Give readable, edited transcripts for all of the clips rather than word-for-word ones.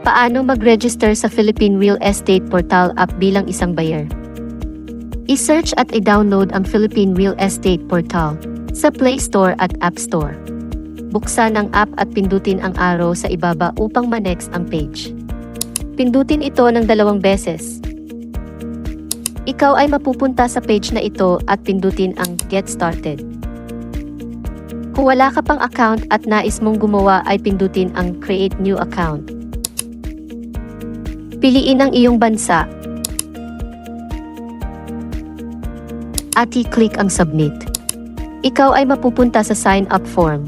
Paano mag-register sa Philippine Real Estate Portal app bilang isang buyer? I-search at i-download ang Philippine Real Estate Portal sa Play Store at App Store. Buksan ang app at pindutin ang arrow sa ibaba upang ma-next ang page. Pindutin ito ng 2 beses. Ikaw ay mapupunta sa page na ito at pindutin ang Get Started. Kung wala ka pang account at nais mong gumawa ay pindutin ang Create New Account. Piliin ang iyong bansa at i-click ang Submit. Ikaw ay mapupunta sa Sign Up form.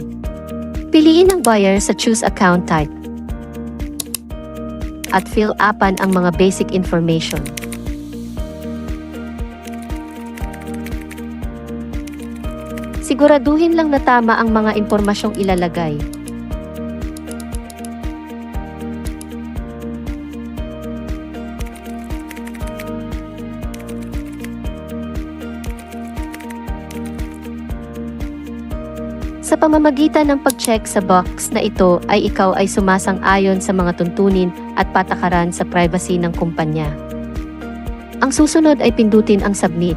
Piliin ang buyer sa Choose Account Type at fill upan ang mga basic information. Siguraduhin lang na tama ang mga impormasyong ilalagay. Sa pamamagitan ng pag-check sa box na ito ay ikaw ay sumasang-ayon sa mga tuntunin at patakaran sa privacy ng kumpanya. Ang susunod ay pindutin ang Submit.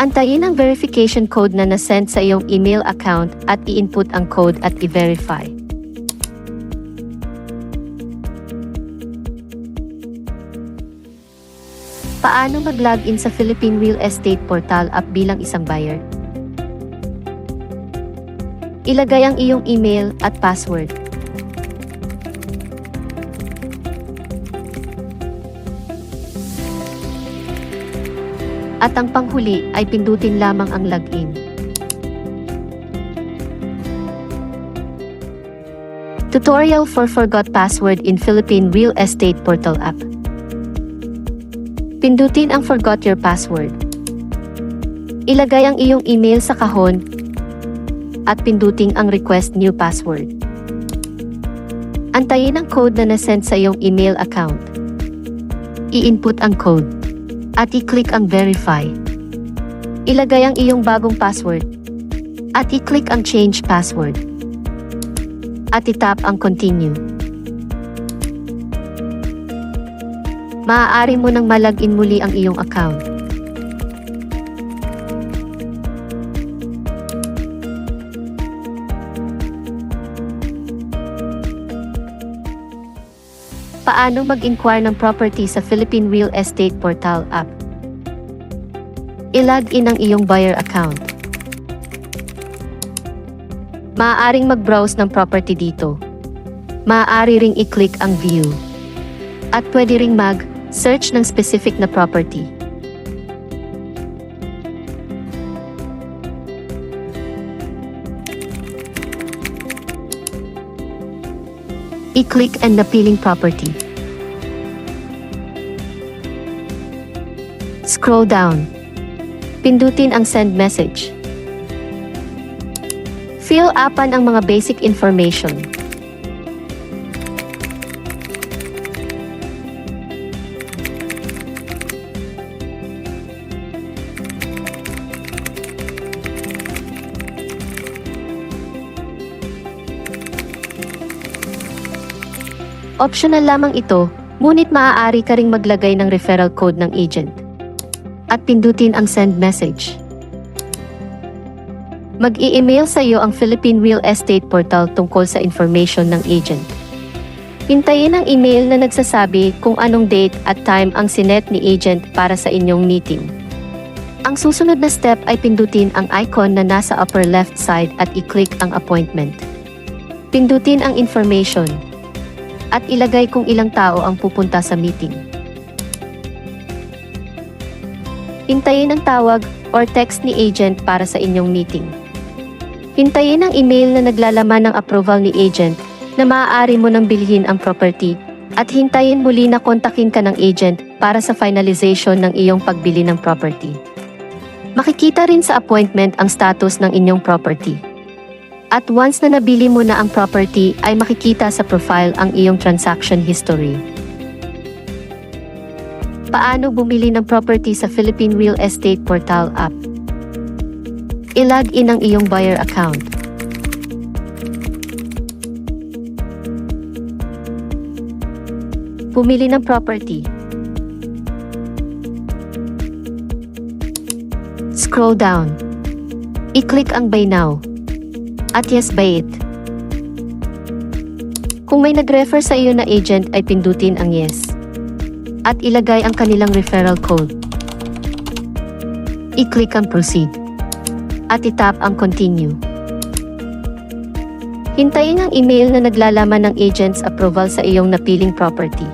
Antayin ang verification code na na-send sa iyong email account at i-input ang code at i-verify. Paano mag-login sa Philippine Real Estate Portal app bilang isang buyer? Ilagay ang iyong email at password. At ang panghuli ay pindutin lamang ang login. Tutorial for Forgot Password in Philippine Real Estate Portal app. Pindutin ang Forgot Your Password. Ilagay ang iyong email sa kahon at pindutin ang Request New Password. Antayin ang code na na-send sa iyong email account. I-input ang code at i-click ang Verify. Ilagay ang iyong bagong password at i-click ang Change Password at i-tap ang Continue. Maaari mo nang malagin muli ang iyong account. Paano mag-inquire ng property sa Philippine Real Estate Portal app? I-log in ang iyong buyer account. Maaaring mag-browse ng property dito. Maaari ring i-click ang View. At pwede ring mag-search ng specific na property. I-click ang napiling property. Scroll down. Pindutin ang Send Message. Fill upan ang mga basic information. Optional lamang ito, ngunit maaari ka ring maglagay ng referral code ng agent. At pindutin ang Send Message. Mag-i-email sa iyo ang Philippine Real Estate Portal tungkol sa information ng agent. Hintayin ang email na nagsasabi kung anong date at time ang sinet ni agent para sa inyong meeting. Ang susunod na step ay pindutin ang icon na nasa upper left side at i-click ang appointment. Pindutin ang information at ilagay kung ilang tao ang pupunta sa meeting. Hintayin ang tawag or text ni agent para sa inyong meeting. Hintayin ang email na naglalaman ng approval ni agent na maaari mo nang bilhin ang property at hintayin muli na kontakin ka ng agent para sa finalization ng iyong pagbili ng property. Makikita rin sa appointment ang status ng inyong property. At once na nabili mo na ang property ay makikita sa profile ang iyong transaction history. Paano bumili ng property sa Philippine Real Estate Portal app? I-log in ang iyong buyer account. Pumili ng property. Scroll down. I-click ang Buy Now. At Yes, buy it. Kung may nag-refer sa iyo na agent ay pindutin ang Yes. At ilagay ang kanilang referral code. I-click ang Proceed. At itap ang Continue. Hintayin ang email na naglalaman ng agent's approval sa iyong napiling property.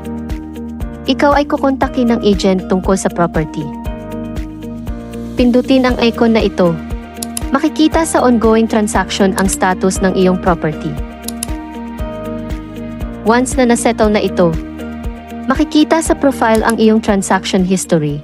Ikaw ay kukontakin ng agent tungkol sa property. Pindutin ang icon na ito. Makikita sa ongoing transaction ang status ng iyong property. Once na nasettle na ito, makikita sa profile ang iyong transaction history.